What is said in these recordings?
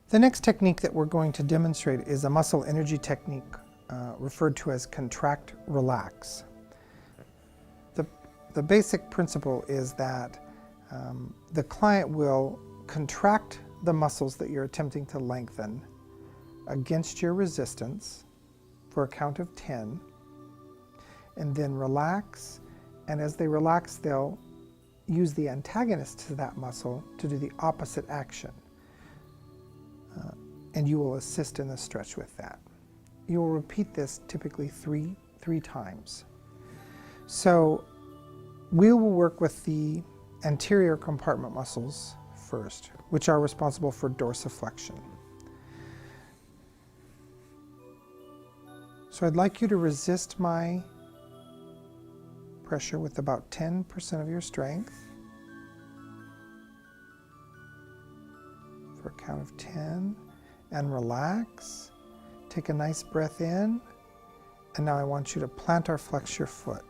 The next technique that we're going to demonstrate is a muscle energy technique referred to as contract relax. The basic principle is that the client will contract the muscles that you're attempting to lengthen against your resistance for a count of 10, and then relax, and as they relax they'll use the antagonist to that muscle to do the opposite action. And you will assist in the stretch with that. You will repeat this typically three times. So we will work with the anterior compartment muscles first, which are responsible for dorsiflexion. So I'd like you to resist my pressure with about 10% of your strength for a count of 10, and relax. Take a nice breath in, and now I want you to plantar flex your foot.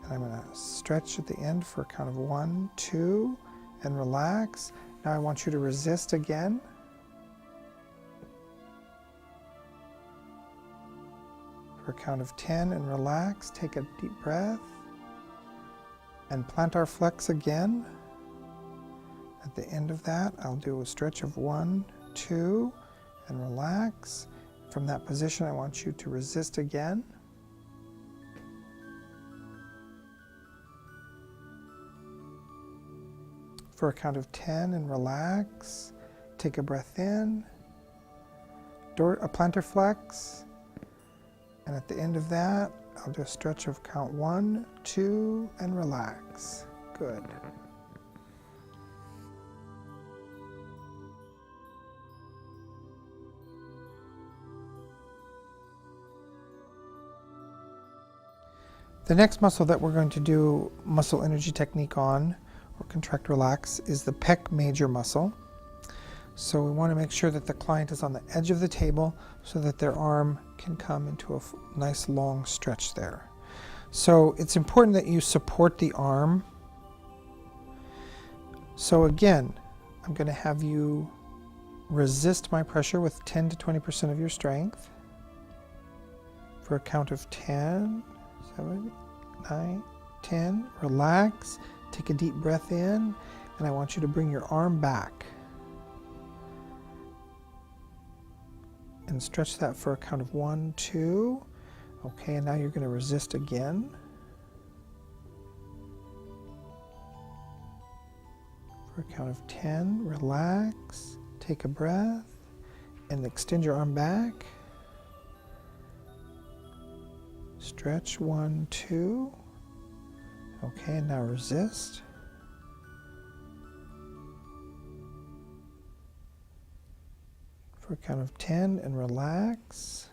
And I'm going to stretch at the end for a count of 1, 2, and relax. Now I want you to resist again. For a count of 10 and relax. Take a deep breath and plantar flex again. At the end of that, I'll do a stretch of 1, 2, and relax. From that position, I want you to resist again. For a count of 10 and relax. Take a breath in. A plantar flex. And at the end of that, I'll do a stretch of count 1, 2, and relax. Good. The next muscle that we're going to do muscle energy technique on, or contract relax, is the pec major muscle. So we want to make sure that the client is on the edge of the table so that their arm can come into a nice long stretch there. So it's important that you support the arm. So again, I'm going to have you resist my pressure with 10 to 20% of your strength for a count of 10, 7, 9, 10. Relax. Take a deep breath in, and I want you to bring your arm back. And stretch that for a count of 1, 2. Okay, and now you're going to resist again. For a count of 10, relax, take a breath, and extend your arm back. Stretch 1, 2. Okay, and now resist. For a count of 10 and relax,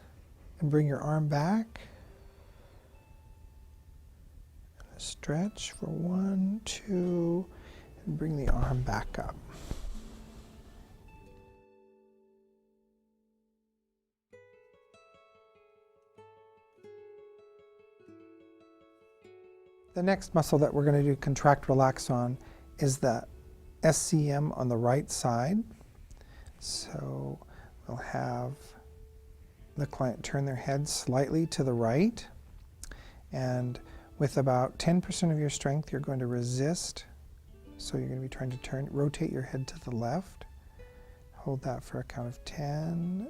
and bring your arm back. And stretch for 1, 2, and bring the arm back up. The next muscle that we're going to do contract relax on is the SCM on the right side. So we'll have the client turn their head slightly to the right, and with about 10% of your strength you're going to resist. So you're going to be trying to rotate your head to the left. Hold that for a count of 10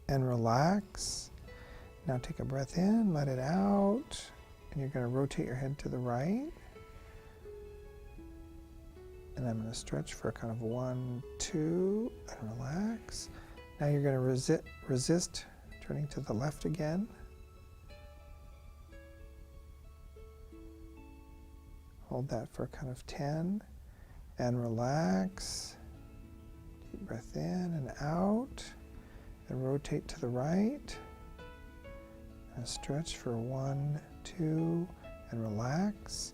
and relax. Now take a breath in, let it out, and you're going to rotate your head to the right. And I'm going to stretch for a count of 1, 2, and relax. Now you're going to resist, turning to the left again. Hold that for a count of 10 and relax. Deep breath in and out, and rotate to the right. And stretch for 1, 2, and relax.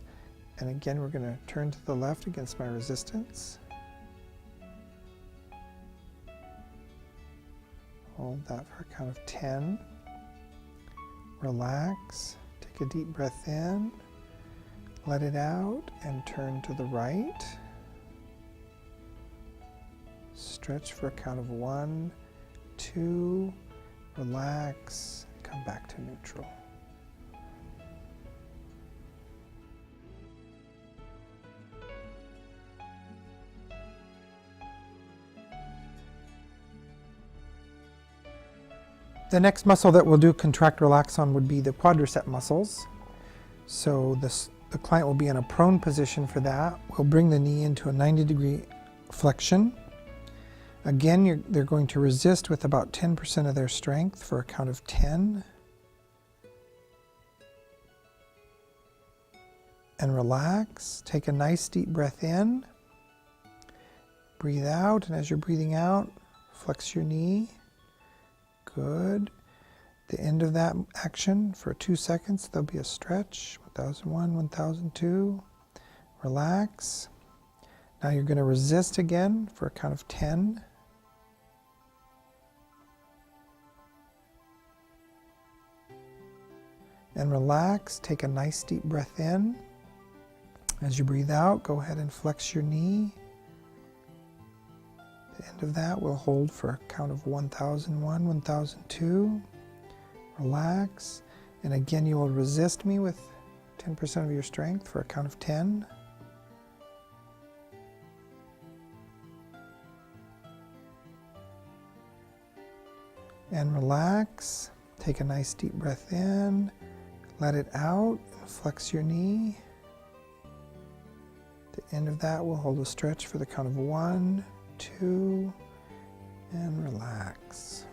And again, we're going to turn to the left against my resistance. Hold that for a count of 10. Relax. Take a deep breath in. Let it out and turn to the right. stretch for a count of 1, 2, relax, come back to neutral. The next muscle that we'll do contract relax on would be the quadricep muscles. So the client will be in a prone position for that. We'll bring the knee into a 90-degree flexion. Again, they're going to resist with about 10% of their strength for a count of 10. And relax. Take a nice deep breath in. Breathe out, and as you're breathing out, flex your knee. Good. The end of that action for 2 seconds, there'll be a stretch. 1001, 1002. Relax. Now you're going to resist again for a count of 10. And relax. Take a nice deep breath in. As you breathe out, go ahead and flex your knee. The end of that we'll hold for a count of 1001, 1002. Relax. And again, you will resist me with 10% of your strength for a count of 10. And relax. Take a nice deep breath in. Let it out and flex your knee. At the end of that, we'll hold a stretch for the count of 1, 2, and relax.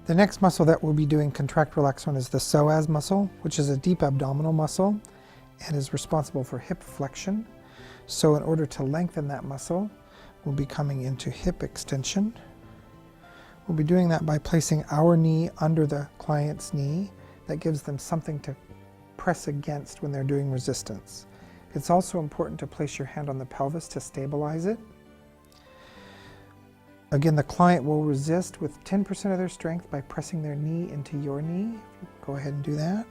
The next muscle that we'll be doing contract relax on is the psoas muscle, which is a deep abdominal muscle and is responsible for hip flexion. So in order to lengthen that muscle, we'll be coming into hip extension. We'll be doing that by placing our knee under the client's knee. That gives them something to press against when they're doing resistance. It's also important to place your hand on the pelvis to stabilize it. Again, the client will resist with 10% of their strength by pressing their knee into your knee. Go ahead and do that.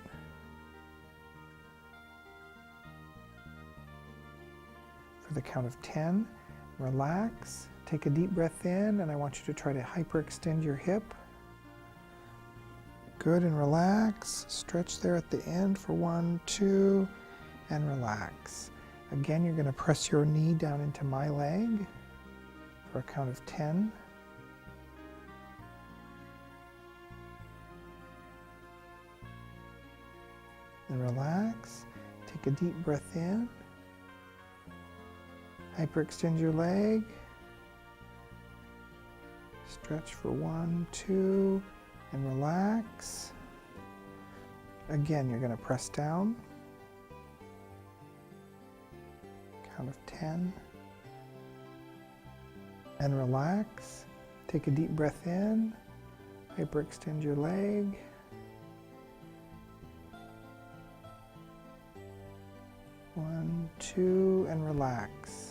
For the count of 10, relax. Take a deep breath in, and I want you to try to hyperextend your hip. Good, and relax. Stretch there at the end for 1, 2, and relax. Again, you're going to press your knee down into my leg for a count of 10. And relax. Take a deep breath in. Hyperextend your leg. Stretch for 1, 2, and relax. Again, you're going to press down. Count of 10. And relax. Take a deep breath in. Hyperextend your leg. One, two, and relax.